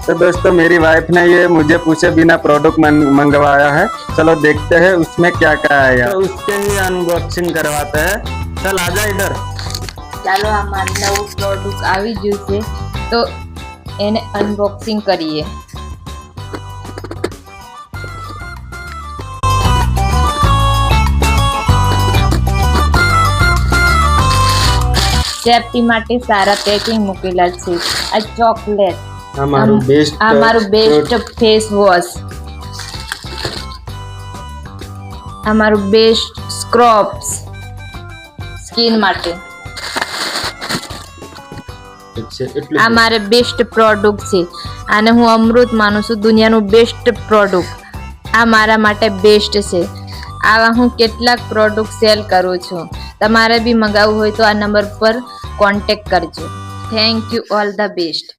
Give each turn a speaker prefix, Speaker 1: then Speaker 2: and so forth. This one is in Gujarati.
Speaker 1: तो दोस्तों मेरी वाइफ ने ये मुझे पूछे बिना प्रोडक्ट मंगवाया है। चलो देखते हैं उसमें क्या क्या आएगा, तो उसके ही अनबॉक्सिंग करवाते हैं। चल आजा इधर।
Speaker 2: ચાલો આ મારું નવું પ્રોડક્ટ આવી ગયું છે તો એને અનબોક્સિંગ કરીએ। સેફટી માટે સારા પેકિંગ મૂકેલા છે। આ ચોકલેટ, આ મારું બેસ્ટ ફેસ વોશ, આ મારું બેસ્ટ સ્ક્રબ્સ સ્કિન માટે, આ મારે બેસ્ટ પ્રોડક્ટ છે। આને હું અમૃત માનું છું, દુનિયાનું બેસ્ટ પ્રોડક્ટ। આ મારા માટે બેસ્ટ છે। આવા હું કેટલાક પ્રોડક્ટ સેલ કરું છું। તમારે બી મંગાવવું હોય તો આ નંબર પર કોન્ટેક્ટ કરજો। Thank you, all the best.